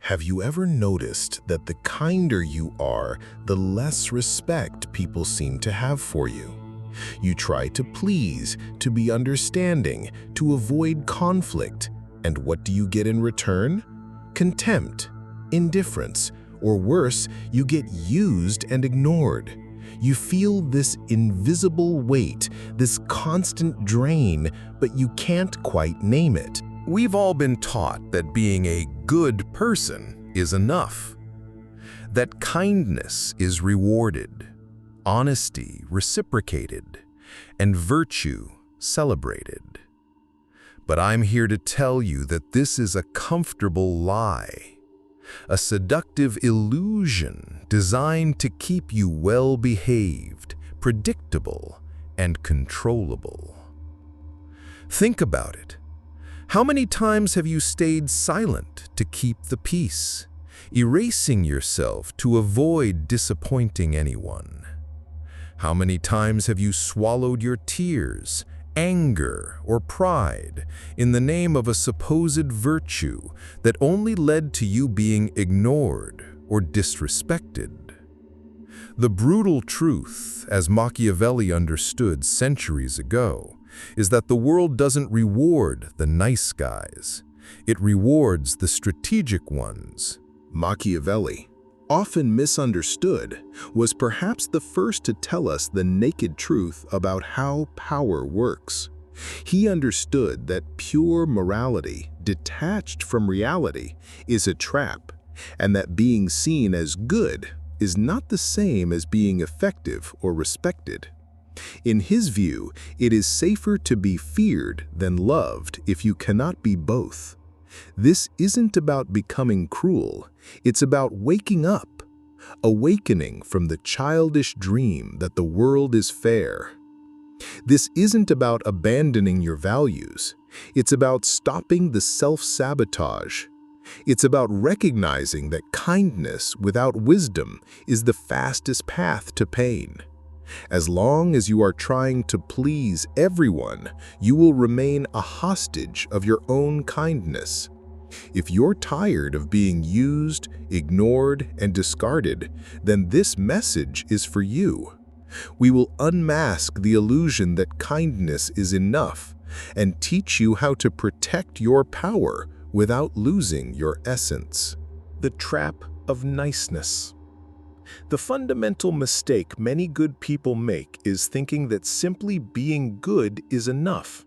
Have you ever noticed that the kinder you are, the less respect people seem to have for you? You try to please, to be understanding, to avoid conflict, and what do you get in return? Contempt, indifference, or worse, you get used and ignored. You feel this invisible weight, this constant drain, but you can't quite name it. We've all been taught that being a good person is enough, that kindness is rewarded, honesty reciprocated, and virtue celebrated. But I'm here to tell you that this is a comfortable lie, a seductive illusion designed to keep you well-behaved, predictable, and controllable. Think about it. How many times have you stayed silent to keep the peace, erasing yourself to avoid disappointing anyone? How many times have you swallowed your tears, anger, or pride in the name of a supposed virtue that only led to you being ignored or disrespected? The brutal truth, as Machiavelli understood centuries ago, is that the world doesn't reward the nice guys. It rewards the strategic ones. Machiavelli, often misunderstood, was perhaps the first to tell us the naked truth about how power works. He understood that pure morality, detached from reality, is a trap, and that being seen as good is not the same as being effective or respected. In his view, it is safer to be feared than loved if you cannot be both. This isn't about becoming cruel, it's about waking up, awakening from the childish dream that the world is fair. This isn't about abandoning your values, it's about stopping the self-sabotage. It's about recognizing that kindness without wisdom is the fastest path to pain. As long as you are trying to please everyone, you will remain a hostage of your own kindness. If you're tired of being used, ignored, and discarded, then this message is for you. We will unmask the illusion that kindness is enough and teach you how to protect your power without losing your essence. The trap of niceness. The fundamental mistake many good people make is thinking that simply being good is enough,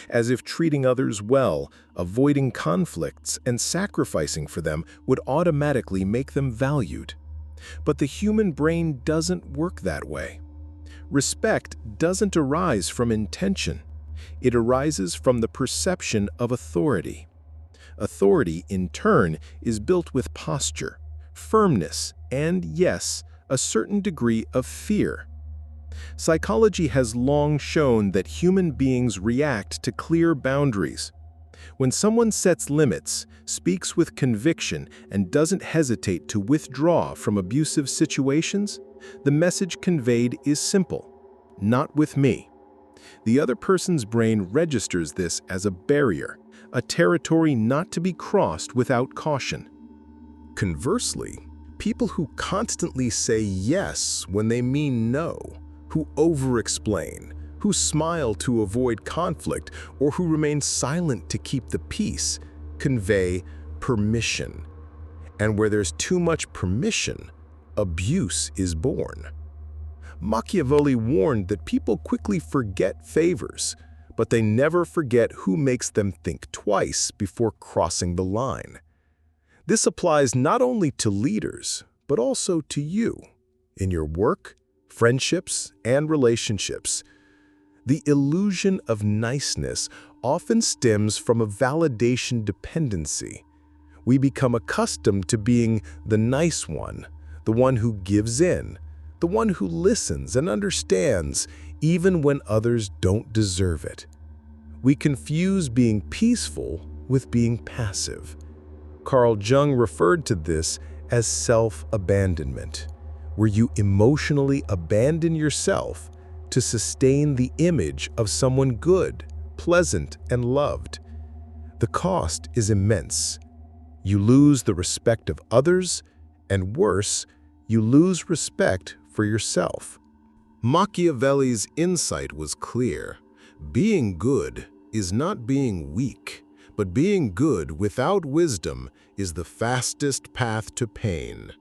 as if treating others well, avoiding conflicts, and sacrificing for them would automatically make them valued. But the human brain doesn't work that way. Respect doesn't arise from intention. It arises from the perception of authority. Authority, in turn, is built with posture, firmness, and yes, a certain degree of fear. Psychology has long shown that human beings react to clear boundaries. When someone sets limits, speaks with conviction, and doesn't hesitate to withdraw from abusive situations, the message conveyed is simple: not with me. The other person's brain registers this as a barrier, a territory not to be crossed without caution. Conversely, people who constantly say yes when they mean no, who over-explain, who smile to avoid conflict, or who remain silent to keep the peace, convey permission. And where there's too much permission, abuse is born. Machiavelli warned that people quickly forget favors, but they never forget who makes them think twice before crossing the line. This applies not only to leaders, but also to you, in your work, friendships, and relationships. The illusion of niceness often stems from a validation dependency. We become accustomed to being the nice one, the one who gives in, the one who listens and understands even when others don't deserve it. We confuse being peaceful with being passive. Carl Jung referred to this as self-abandonment, where you emotionally abandon yourself to sustain the image of someone good, pleasant, and loved. The cost is immense. You lose the respect of others, and worse, you lose respect for yourself. Machiavelli's insight was clear. Being good is not being weak, but being good without wisdom is the fastest path to pain.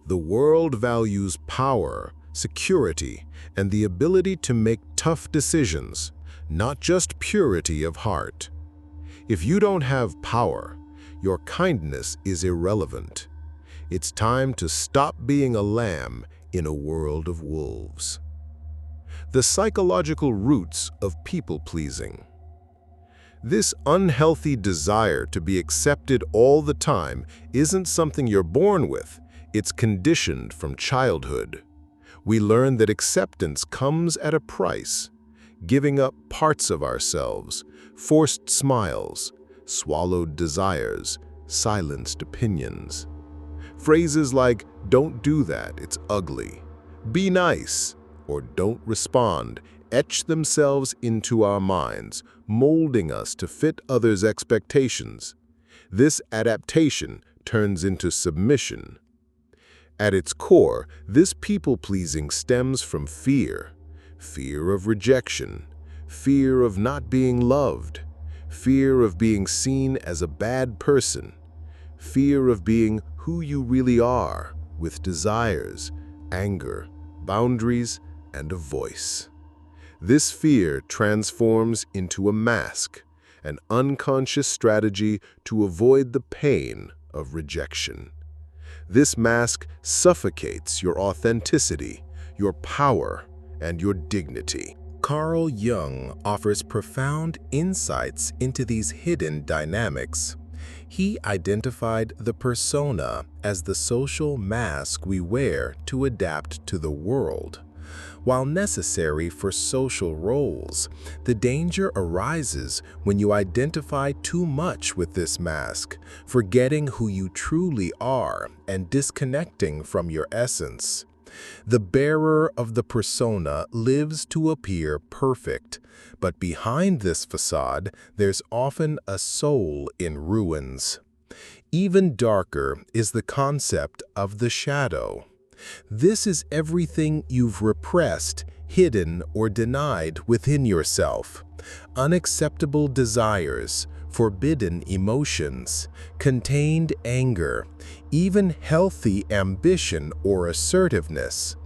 The world values power, security, and the ability to make tough decisions, not just purity of heart. If you don't have power, your kindness is irrelevant. It's time to stop being a lamb in a world of wolves. The psychological roots of people-pleasing. This unhealthy desire to be accepted all the time isn't something you're born with, it's conditioned from childhood. We learn that acceptance comes at a price, giving up parts of ourselves, forced smiles, swallowed desires, silenced opinions. Phrases like, "Don't do that, it's ugly," "Be nice," or "Don't respond," etch themselves into our minds, molding us to fit others' expectations. This adaptation turns into submission. At its core, this people-pleasing stems from fear. Fear of rejection, fear of not being loved, fear of being seen as a bad person, fear of being who you really are, with desires, anger, boundaries, and a voice. This fear transforms into a mask, an unconscious strategy to avoid the pain of rejection. This mask suffocates your authenticity, your power, and your dignity. Carl Jung offers profound insights into these hidden dynamics. He identified the persona as the social mask we wear to adapt to the world. While necessary for social roles, the danger arises when you identify too much with this mask, forgetting who you truly are and disconnecting from your essence. The bearer of the persona lives to appear perfect, but behind this facade, there's often a soul in ruins. Even darker is the concept of the shadow. This is everything you've repressed, hidden, or denied within yourself. Unacceptable desires, forbidden emotions, contained anger, even healthy ambition or assertiveness.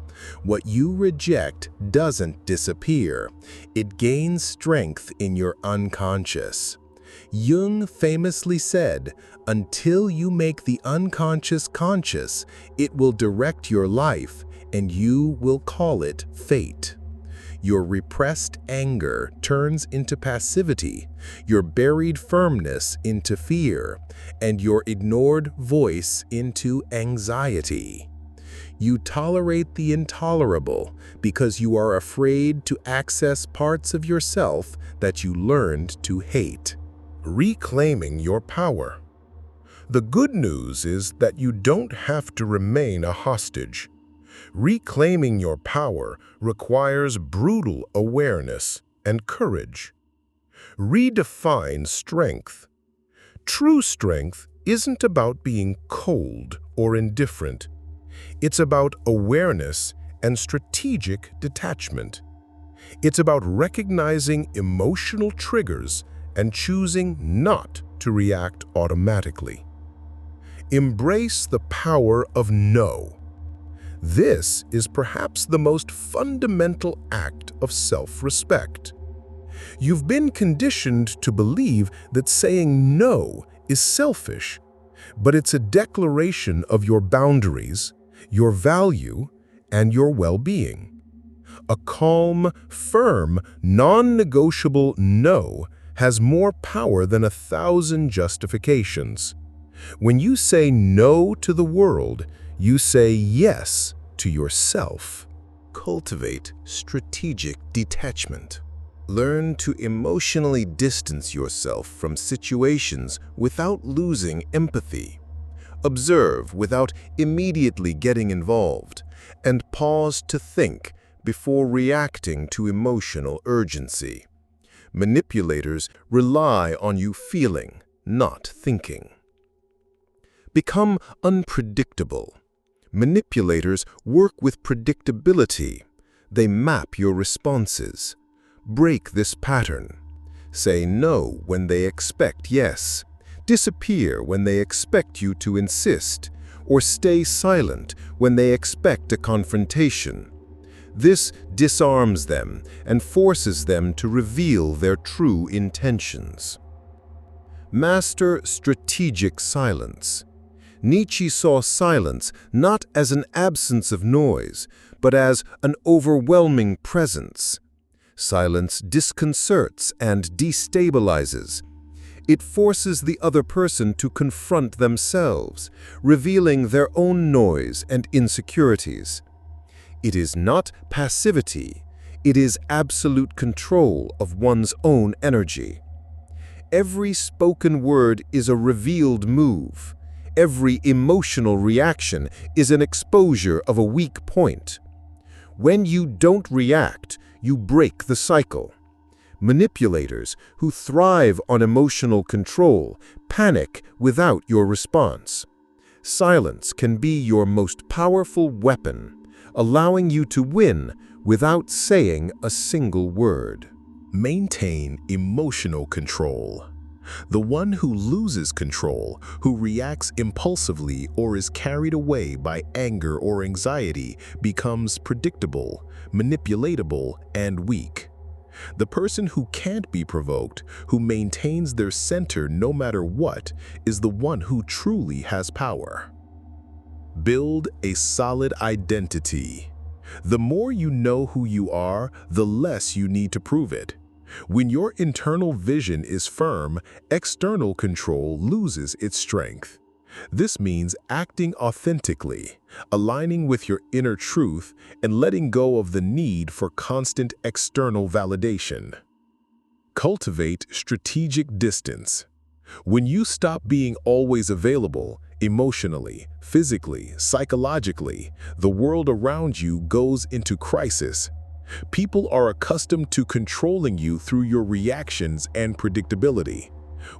What you reject doesn't disappear. It gains strength in your unconscious. Jung famously said, "Until you make the unconscious conscious, it will direct your life, and you will call it fate." Your repressed anger turns into passivity, your buried firmness into fear, and your ignored voice into anxiety. You tolerate the intolerable because you are afraid to access parts of yourself that you learned to hate. Reclaiming your power. The good news is that you don't have to remain a hostage. Reclaiming your power requires brutal awareness and courage. Redefine strength. True strength isn't about being cold or indifferent. It's about awareness and strategic detachment. It's about recognizing emotional triggers and choosing not to react automatically. Embrace the power of no. This is perhaps the most fundamental act of self-respect. You've been conditioned to believe that saying no is selfish, but it's a declaration of your boundaries, your value, and your well-being. A calm, firm, non-negotiable no has more power than 1,000 justifications. When you say no to the world, you say yes to yourself. Cultivate strategic detachment. Learn to emotionally distance yourself from situations without losing empathy. Observe without immediately getting involved, and pause to think before reacting to emotional urgency. Manipulators rely on you feeling, not thinking. become unpredictable. Manipulators work with predictability. They map your responses. Break this pattern. Say no when they expect yes. Disappear when they expect you to insist, or stay silent when they expect a confrontation. This disarms them and forces them to reveal their true intentions. Master strategic silence. Nietzsche saw silence not as an absence of noise, but as an overwhelming presence. Silence disconcerts and destabilizes. It forces the other person to confront themselves, revealing their own noise and insecurities. It is not passivity, it is absolute control of one's own energy. Every spoken word is a revealed move. Every emotional reaction is an exposure of a weak point. When you don't react, you break the cycle. Manipulators who thrive on emotional control panic without your response. Silence can be your most powerful weapon, allowing you to win without saying a single word. Maintain emotional control. The one who loses control, who reacts impulsively or is carried away by anger or anxiety, becomes predictable, manipulatable, and weak. The person who can't be provoked, who maintains their center no matter what, is the one who truly has power. Build a solid identity. The more you know who you are, the less you need to prove it. When your internal vision is firm, external control loses its strength. This means acting authentically, aligning with your inner truth, and letting go of the need for constant external validation. Cultivate strategic distance. When you stop being always available, emotionally, physically, psychologically, the world around you goes into crisis. People are accustomed to controlling you through your reactions and predictability.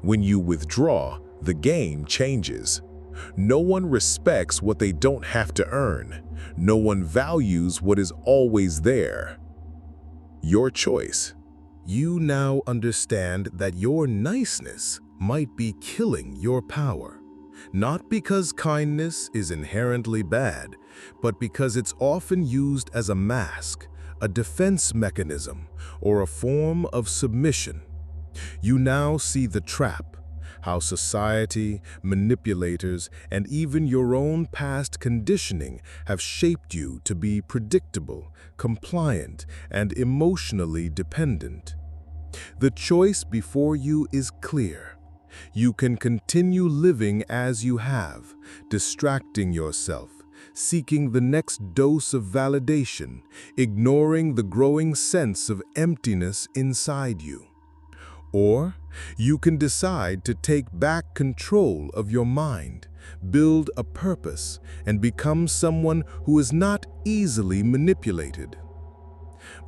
When you withdraw, the game changes. No one respects what they don't have to earn. No one values what is always there. Your choice. You now understand that your niceness might be killing your power. Not because kindness is inherently bad, but because it's often used as a mask, a defense mechanism, or a form of submission. You now see the trap, how society, manipulators, and even your own past conditioning have shaped you to be predictable, compliant, and emotionally dependent. The choice before you is clear. You can continue living as you have, distracting yourself, seeking the next dose of validation, ignoring the growing sense of emptiness inside you. Or you can decide to take back control of your mind, build a purpose, and become someone who is not easily manipulated.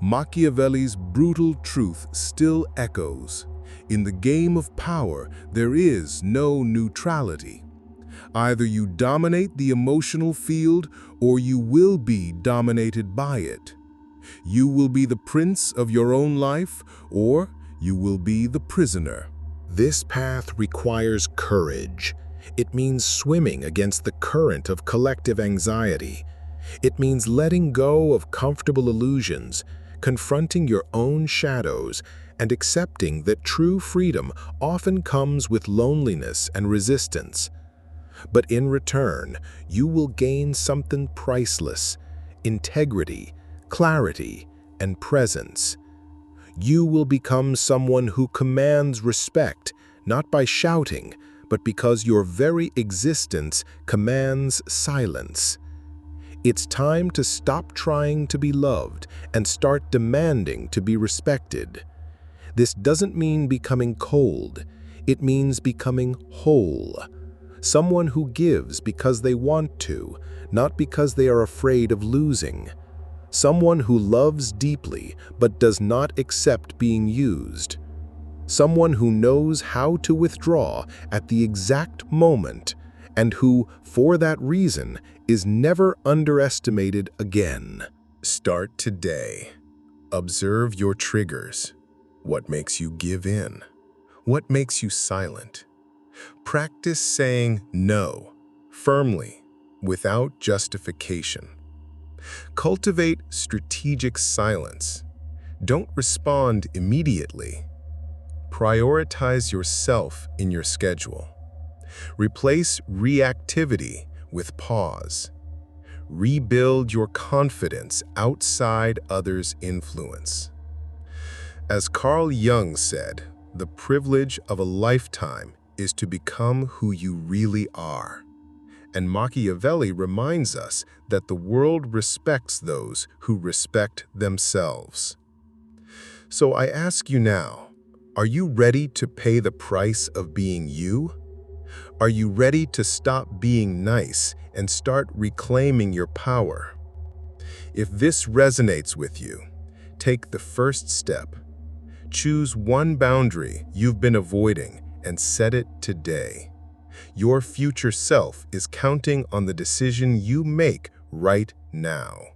Machiavelli's brutal truth still echoes. In the game of power, there is no neutrality. Either you dominate the emotional field or you will be dominated by it. You will be the prince of your own life or you will be the prisoner. This path requires courage. It means swimming against the current of collective anxiety. It means letting go of comfortable illusions, confronting your own shadows, and accepting that true freedom often comes with loneliness and resistance. But in return, you will gain something priceless: integrity, clarity, and presence. You will become someone who commands respect, not by shouting, but because your very existence commands silence. It's time to stop trying to be loved and start demanding to be respected. This doesn't mean becoming cold. It means becoming whole. Someone who gives because they want to, not because they are afraid of losing. Someone who loves deeply but does not accept being used. Someone who knows how to withdraw at the exact moment and who, for that reason, is never underestimated again. Start today. Observe your triggers. What makes you give in? What makes you silent? Practice saying no, firmly, without justification. Cultivate strategic silence. Don't respond immediately. Prioritize yourself in your schedule. Replace reactivity with pause. Rebuild your confidence outside others' influence. As Carl Jung said, the privilege of a lifetime is to become who you really are. And Machiavelli reminds us that the world respects those who respect themselves. So I ask you now, are you ready to pay the price of being you? Are you ready to stop being nice and start reclaiming your power? If this resonates with you, take the first step. Choose one boundary you've been avoiding and set it today. Your future self is counting on the decision you make right now.